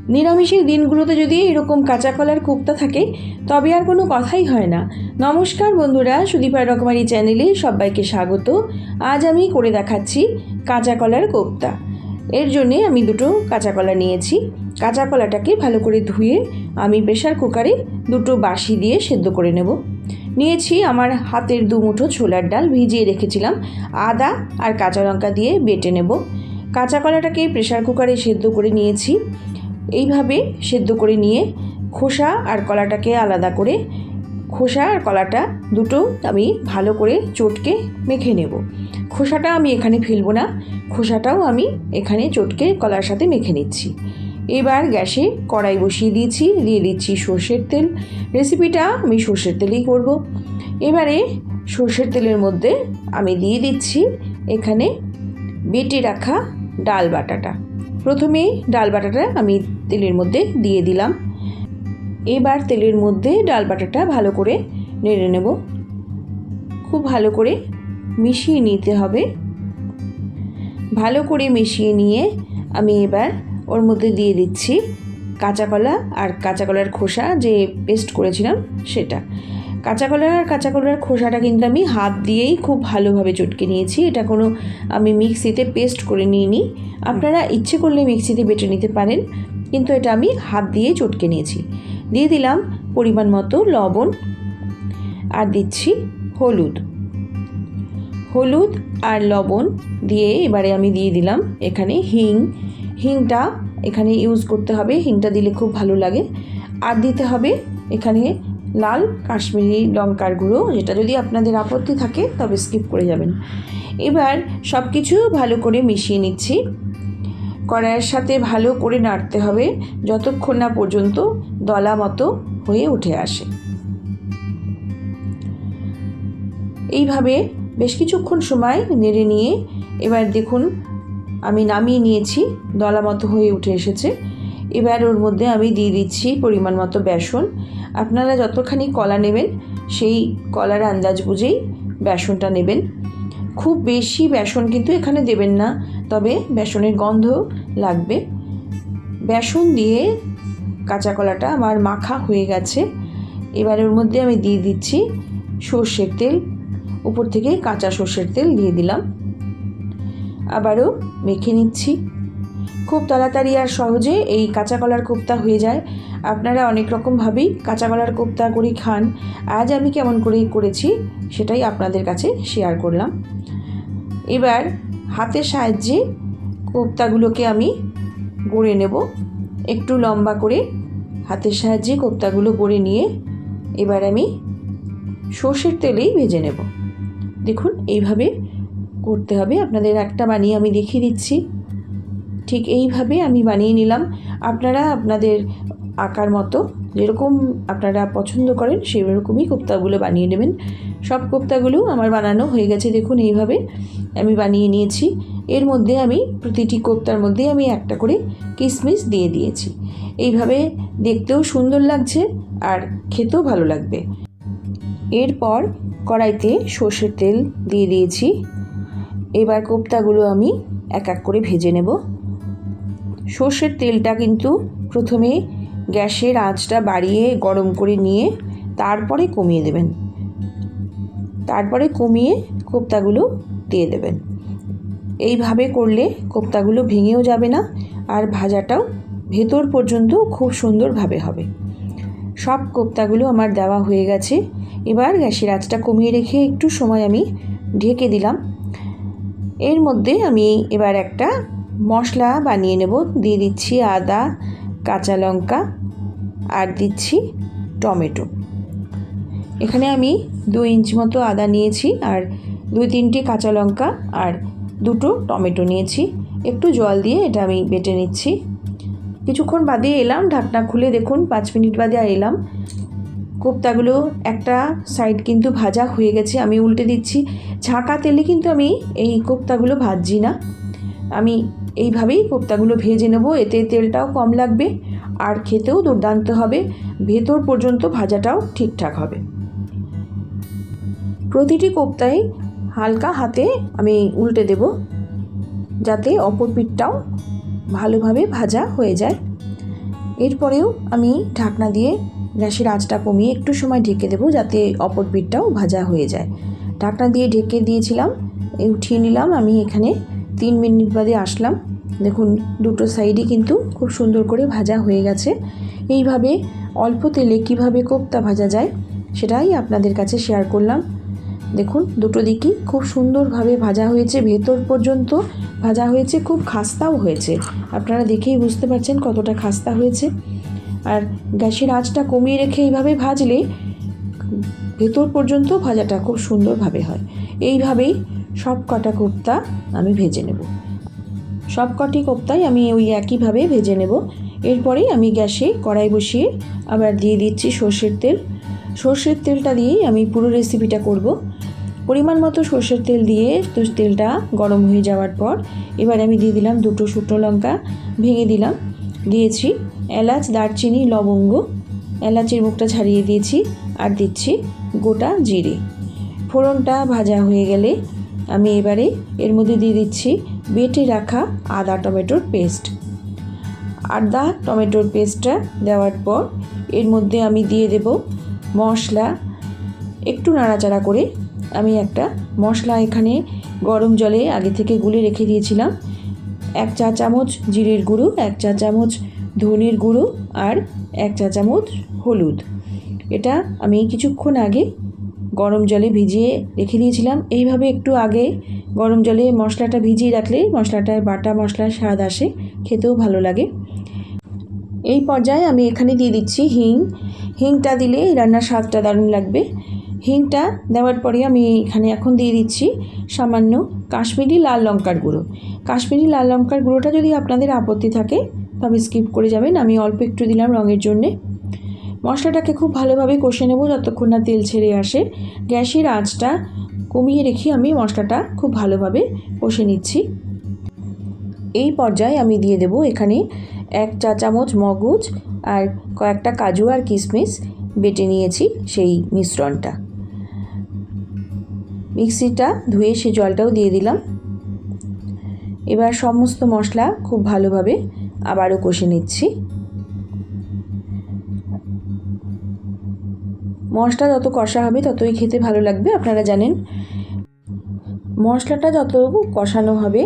নিরামিষের দিনগুলোতে যদি এরকম কাঁচা কলার কোপ্তা থাকে তবে আর কোনো কথাই হয় না। নমস্কার বন্ধুরা, সুদীপা রকমারি চ্যানেলে সবাইকে স্বাগত। আজ আমি করে দেখাচ্ছি কাঁচা কলার কোপ্তা। এর জন্যে আমি দুটো কাঁচা কলা নিয়েছি। কাঁচা কলাটাকে ভালো করে ধুয়ে আমি প্রেশার কুকারে দুটো বাসি দিয়ে সেদ্ধ করে নেব। নিয়েছি আমার হাতের 2 মুঠো ছোলার ডাল, ভিজিয়ে রেখেছিলাম। আদা আর কাঁচা লঙ্কা দিয়ে বেটে নেব। কাঁচা কলাটাকে প্রেশার কুকারে সেদ্ধ করে নিয়েছি। এইভাবে সেদ্ধ করে নিয়ে খোসা আর কলাটাকে আলাদা করে, খোসা আর কলাটা দুটো আমি ভালো করে চটকে মেখে নেব। খোসাটা আমি এখানে ফেলবো না, খোসাটাও আমি এখানে চটকে কলার সাথে মেখে নিচ্ছি। এবার গ্যাসে কড়াই বসিয়ে দিয়েছি, দিয়ে দিচ্ছি সর্ষের তেল। রেসিপিটা আমি সর্ষের তেলেই করব। এবারে সর্ষের তেলের মধ্যে আমি দিয়ে দিচ্ছি এখানে বেটে রাখা ডাল বাটাটা। প্রথমেই ডাল বাটাটা আমি তেলের মধ্যে দিয়ে দিলাম। এবার তেলের মধ্যে ডাল বাটাটা ভালো করে নেড়ে নেব। খুব ভালো করে মিশিয়ে নিতে হবে। ভালো করে মিশিয়ে নিয়ে আমি এবার ওর মধ্যে দিয়ে দিচ্ছি কাঁচা কলা আর কাঁচা কলার খোসা যে পেস্ট করেছিলাম সেটা। কাঁচা কলা আর কাঁচা কলার খোসাটা কিন্তু আমি হাত দিয়েই খুব ভালোভাবে চটকে নিয়েছি। এটা কোনো আমি মিক্সিতে পেস্ট করে নিইনি। আপনারা ইচ্ছে করলে মিক্সিতে বেটে নিতে পারেন, কিন্তু এটা আমি হাত দিয়ে চটকে নিয়েছি। দিয়ে দিলাম পরিমাণ মতো লবণ আর দিচ্ছি হলুদ। হলুদ আর লবণ দিয়ে এবারে আমি দিয়ে দিলাম এখানে হিংটা এখানে ইউজ করতে হবে। হিংটা দিলে খুব ভালো লাগে। আর দিতে হবে এখানে লাল কাশ্মীরি লঙ্কার গুঁড়ো, যেটা যদি আপনাদের আপত্তি থাকে তবে স্কিপ করে যাবেন। এবার সব কিছু ভালো করে মিশিয়ে নিচ্ছি। কড়াইয়ের সাথে ভালো করে নাড়তে হবে যতক্ষণ না পর্যন্ত দলা মতো হয়ে উঠে আসে। এইভাবে বেশ কিছুক্ষণ সময় নেড়ে নিয়ে এবার দেখুন আমি নামিয়ে নিয়েছি, দলা মতো হয়ে উঠে এসেছে। এবার ওর মধ্যে আমি দিয়ে দিচ্ছি পরিমাণ মতো বেসন। আপনারা যতখানি কলা নেবেন সেই কলার আন্দাজ বুঝেই বেসনটা নেবেন। খুব বেশি বেসন কিন্তু এখানে দেবেন না, তবে বেসনের গন্ধ লাগবে। বেসন দিয়ে কাঁচা কলাটা আমার মাখা হয়ে গেছে। এবার ওর মধ্যে আমি দিয়ে দিচ্ছি সর্ষের তেল। উপর থেকে কাঁচা সর্ষের তেল দিয়ে দিলাম। আবারও মেখে নিচ্ছি। খুব তাড়াতাড়ি আর সহজে এই কাঁচা কলার কোপ্তা হয়ে যায়। আপনারা অনেক রকমভাবেই কাঁচা কলার কোপ্তা করে খান। আজ আমি কেমন করে করেছি সেটাই আপনাদের কাছে শেয়ার করলাম। এবার হাতের সাহায্যে কোপ্তাগুলোকে আমি গড়ে নেব। একটু লম্বা করে হাতের সাহায্যে কোপ্তাগুলো গড়ে নিয়ে এবার আমি সর্ষের তেলেই ভেজে নেব। দেখুন এইভাবে করতে হবে। আপনাদের একটা বানিয়ে আমি দেখিয়ে দিচ্ছি। ঠিক এইভাবে আমি বানিয়ে নিলাম। আপনারা আপনাদের আকার মতো যেরকম আপনারা পছন্দ করেন সেই রকমই কোপ্তাগুলো বানিয়ে নেবেন। সব কোপ্তাগুলো আমার বানানো হয়ে গেছে। দেখুন এইভাবে আমি বানিয়ে নিয়েছি। এর মধ্যে আমি প্রতিটি কোপ্তার মধ্যে আমি একটা করে কিশমিশ দিয়ে দিয়েছি। এইভাবে দেখতেও সুন্দর লাগছে আর খেতেও ভালো লাগবে। এরপর কড়াইতে সর্ষের তেল দিয়ে দিয়েছি। এবার কোপ্তাগুলো আমি এক এক করে ভেজে নেব। সর্ষের তেলটা কিন্তু প্রথমে গ্যাসের আঁচটা বাড়িয়ে গরম করে নিয়ে তারপরে কমিয়ে দেবেন। তারপরে কমিয়ে কোপ্তাগুলো দিয়ে দেবেন। এইভাবে করলে কোপ্তাগুলো ভেঙেও যাবে না আর ভাজাটাও ভেতর পর্যন্ত খুব সুন্দরভাবে হবে। সব কোপ্তাগুলো আমার দেওয়া হয়ে গেছে। এবার গ্যাসের আঁচটা কমিয়ে রেখে একটু সময় আমি ঢেকে দিলাম। এর মধ্যে আমি এবার একটা মশলা বানিয়ে নেব। দিয়ে দিচ্ছি আদা, কাঁচা লঙ্কা আর দিচ্ছি টমেটো। এখানে আমি 2 ইঞ্চি মতো আদা নিয়েছি আর 2-3টে কাঁচা লঙ্কা আর 2টো টমেটো নিয়েছি। একটু জল দিয়ে এটা আমি বেটে নিচ্ছি। কিছুক্ষণ বাদে এলাম, ঢাকনা খুলে দেখুন 5 মিনিট বাদে এলাম। কোপ্তাগুলো একটা সাইড কিন্তু ভাজা হয়ে গেছে। আমি উল্টে দিচ্ছি। ছাঁকা তেলে কিন্তু আমি এই কোপ্তাগুলো ভাজছি না, আমি এইভাবেই কোপ্তাগুলো ভেজে নেব। এতে তেলটাও কম লাগবে আর খেতেও দুর্দান্ত হবে। ভেতর পর্যন্ত ভাজাটাও ঠিকঠাক হবে। প্রতিটি কোপ্তায় হালকা হাতে আমি উল্টে দেব যাতে অপর পিঠটাও ভালোভাবে ভাজা হয়ে যায়। এরপরেও আমি ঢাকনা দিয়ে গ্যাসের আঁচটা কমিয়ে একটু সময় ঢেকে দেবো, যাতে অপর পিঠটাও ভাজা হয়ে যায়। ঢাকনা দিয়ে ঢেকে দিয়েছিলাম, উঠিয়ে নিলাম। আমি এখানে 3 মিনিট বাদে আসলাম। দেখুন দুটো সাইডই কিন্তু খুব সুন্দর করে ভাজা হয়ে গেছে। এইভাবে অল্প তেলে কিভাবে কোপ্তা ভাজা যায় সেটাই আপনাদের কাছে শেয়ার করলাম। দেখুন দুটো দিকই খুব সুন্দরভাবে ভাজা হয়েছে, ভেতর পর্যন্ত ভাজা হয়েছে, খুব খাস্তাও হয়েছে। আপনারা দেখেই বুঝতে পারছেন কতটা খাস্তা হয়েছে। আর গ্যাসের আঁচটা কমিয়ে রেখে এইভাবে ভাজলে ভেতর পর্যন্ত ভাজাটা খুব সুন্দরভাবে হয়। এইভাবেই সব কটা কোপ্তা আমি ভেজে নেব। সব কটি কোপ্তাই আমি ওই একইভাবে ভেজে নেব। এরপরেই আমি গ্যাসে কড়াই বসিয়ে আবার দিয়ে দিচ্ছি সর্ষের তেল। সর্ষের তেলটা দিয়েই আমি পুরো রেসিপিটা করব। পরিমাণ মতো সর্ষের তেল দিয়ে তেলটা গরম হয়ে যাওয়ার পর এবার আমি দিয়ে দিলাম 2টো শুকনো লঙ্কা ভেঙে দিলাম, দিয়েছি এলাচ, দারচিনি, লবঙ্গ, এলাচের মুখটা ছাড়িয়ে দিয়েছি, আর দিচ্ছি গোটা জিরে। ফোড়নটা ভাজা হয়ে গেলে আমি এবারে এর মধ্যে দিয়ে দিচ্ছি বেটে রাখা আদা টমেটোর পেস্ট। আদা টমেটোর পেস্টটা দেওয়ার পর এর মধ্যে আমি দিয়ে দেব মশলা। একটু নাড়াচাড়া করে আমি একটা মশলা এখানে গরম জলে আগে থেকে গুলে রেখে দিয়েছিলাম। 1 চা চামচ জিরের গুঁড়ো, 1 চা চামচ ধনের গুঁড়ো, আর 1 চা চামচ হলুদ। এটা আমি কিছুক্ষণ আগে গরম জলে ভিজিয়ে রেখে দিয়েছিলাম। এইভাবে একটু আগে গরম জলে মশলাটা ভিজিয়ে রাখলে মশলাটায় বাটা মশলার স্বাদ আসে, খেতেও ভালো লাগে। এই পর্যায়ে আমি এখানে দিয়ে দিচ্ছি হিং। হিংটা দিলে রান্নার স্বাদটা দারুণ লাগবে। হিংটা দেওয়ার পরে আমি এখানে এখন দিয়ে দিচ্ছি সামান্য কাশ্মীরি লাল লঙ্কার গুঁড়ো। কাশ্মীরি লাল লঙ্কার গুঁড়োটা যদি আপনাদের আপত্তি থাকে তবে স্কিপ করে যাবেন, আমি অল্প একটু দিলাম রঙের জন্যে। মশলাটাকে খুব ভালোভাবে কষে নেব যতক্ষণ না তেল ছেড়ে আসে। গ্যাসের আঁচটা কমিয়ে রেখে আমি মশলাটা খুব ভালোভাবে কষে নিচ্ছি। এই পর্যায়ে আমি দিয়ে দেব এখানে 1 চা চামচ মগজ আর কয়েকটা কাজু আর কিশমিশ বেটে নিয়েছি, সেই মিশ্রণটা। মিক্সিটা ধুয়ে সে জলটাও দিয়ে দিলাম। এবার সমস্ত মশলা খুব ভালোভাবে আবারও কষে নিচ্ছি। মশলা যত কষা হবে ততই খেতে ভালো লাগবে। আপনারা জানেন মশলাটা যত কষানো হবে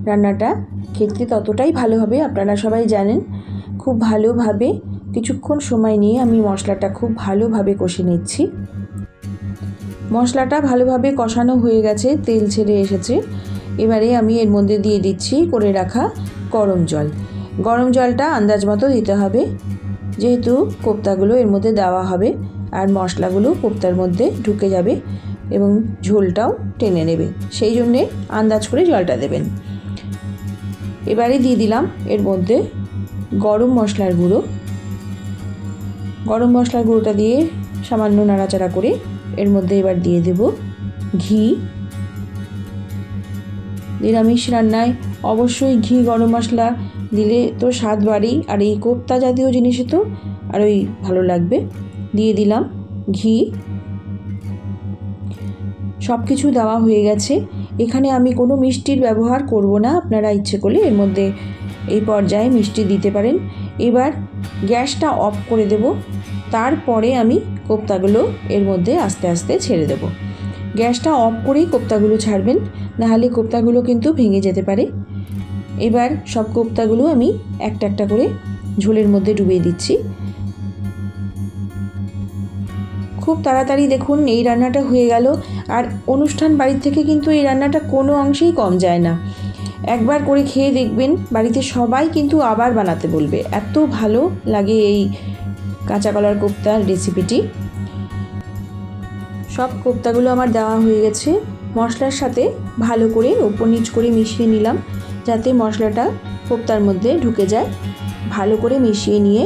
রান্নাটা খেতে ততটাই ভালো হবে, আপনারা সবাই জানেন। খুব ভালোভাবে কিছুক্ষণ সময় নিয়ে আমি মশলাটা খুব ভালোভাবে কষে নিচ্ছি। মশলাটা ভালোভাবে কষানো হয়ে গেছে, তেল ছেড়ে এসেছে। এবারে আমি এর মধ্যে দিয়ে দিচ্ছি করে রাখা গরম জল। গরম জলটা আন্দাজ মতো দিতে হবে, যেহেতু কোপ্তাগুলো এর মধ্যে দেওয়া হবে আর মশলাগুলো কোপ্তার মধ্যে ঢুকে যাবে এবং ঝোলটাও টেনে নেবে, সেই জন্যে আন্দাজ করে জলটা দেবেন। এবারে দিয়ে দিলাম এর মধ্যে গরম মশলার গুঁড়ো। গরম মশলার গুঁড়োটা দিয়ে সামান্য নাড়াচাড়া করে এর মধ্যে এবার দিয়ে দেব ঘি। নিরামিষ রান্নায় অবশ্যই ঘি গরম মশলা দিলে তো স্বাদ বাড়েই, আর এই কোপ্তা জাতীয় জিনিসে তো আরোই ভালো লাগবে। দিয়ে দিলাম ঘি। সব কিছু দেওয়া হয়ে গেছে। এখানে আমি কোনো মিষ্টির ব্যবহার করব না, আপনারা ইচ্ছে করলে এর মধ্যে এই পর্যায়ে মিষ্টি দিতে পারেন। এবার গ্যাসটা অফ করে দেব, তারপরে আমি কোপ্তাগুলো এর মধ্যে আস্তে আস্তে ছেড়ে দেব। গ্যাসটা অফ করেই কোপ্তাগুলো ছাড়বেন, নাহলে কোপ্তাগুলো কিন্তু ভেঙে যেতে পারে। এবার সব কোপ্তাগুলো আমি একটা একটা করে ঝোলের মধ্যে ডুবিয়ে দিচ্ছি। খুব তাড়াতাড়ি দেখুন এই রান্নাটা হয়ে গেল। আর অনুষ্ঠান বাড়ির থেকে কিন্তু এই রান্নাটা কোনো অংশেই কম যায় না। একবার করে খেয়ে দেখবেন, বাড়িতে সবাই কিন্তু আবার বানাতে বলবে, এত ভালো লাগে এই কাঁচা কলার কোপ্তার রেসিপিটি। সব কোপ্তাগুলো আমার দেওয়া হয়ে গেছে। মশলার সাথে ভালো করে ওপর নিচ করে মিশিয়ে নিলাম, যাতে মশলাটা কোপ্তার মধ্যে ঢুকে যায়। ভালো করে মিশিয়ে নিয়ে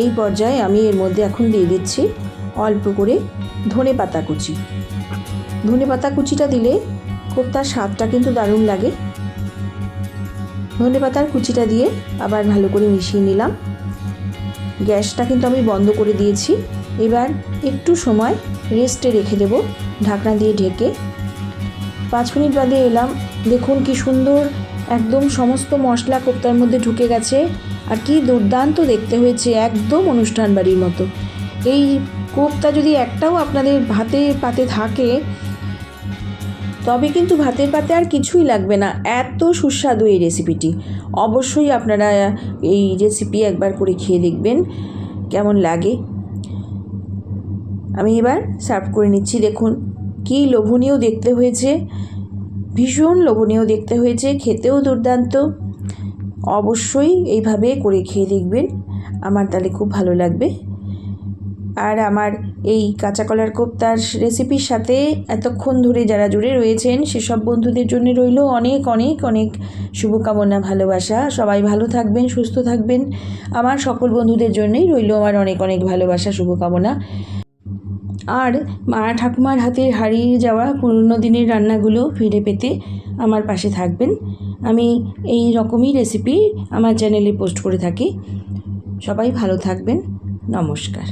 এই পর্যায়ে আমি এর মধ্যে এখন দিয়ে দিচ্ছি অল্প করে ধনেপাতা কুচি। ধনেপাতা কুচিটা দিলে কোপ্তার স্বাদটা কিন্তু দারুণ লাগে। ধনেপাতার কুচিটা দিয়ে আবার ভালো করে মিশিয়ে নিলাম। গ্যাসটা কিন্তু আমি বন্ধ করে দিয়েছি। এবার একটু সময় রেস্টে রেখে দেব ঢাকনা দিয়ে ঢেকে। 5 মিনিট বাদে এলাম, দেখুন কি সুন্দর একদম সমস্ত মশলা কোপ্তার মধ্যে ঢুকে গেছে আর কি দুর্দান্ত দেখতে হয়েছে, একদম অনুষ্ঠান বাড়ির মতো। এই কোপ্তা যদি একটাও আপনাদের ভাতের পাতে থাকে তবে কিন্তু ভাতের পাতে আর কিছুই লাগবে না, এত সুস্বাদু এই রেসিপিটি। অবশ্যই আপনারা এই রেসিপি একবার করে খেয়ে দেখবেন কেমন লাগে। আমি এবার সার্ভ করে নিচ্ছি। দেখুন কি লোভনীয় দেখতে হয়েছে, ভীষণ লোভনীয় দেখতে হয়েছে, খেতেও দুর্দান্ত। অবশ্যই এইভাবে করে খেয়ে দেখবেন, আমার তাহলে খুব ভালো লাগবে। আর আমার এই কাঁচা কলার কোপ্তার রেসিপির সাথে এতক্ষণ ধরে যারা জুড়ে রয়েছেন সেসব বন্ধুদের জন্য রইল অনেক অনেক অনেক শুভকামনা, ভালোবাসা। সবাই ভালো থাকবেন, সুস্থ থাকবেন। আমার সকল বন্ধুদের জন্যই রইল আমার অনেক অনেক ভালোবাসা, শুভকামনা। আর মা ঠাকুমার হাতের হারিয়ে যাওয়া পুরনো দিনের রান্নাগুলো ফিরে পেতে আমার পাশে থাকবেন। আমি এই রকমই রেসিপি আমার চ্যানেলে পোস্ট করে থাকি। সবাই ভালো থাকবেন। নমস্কার।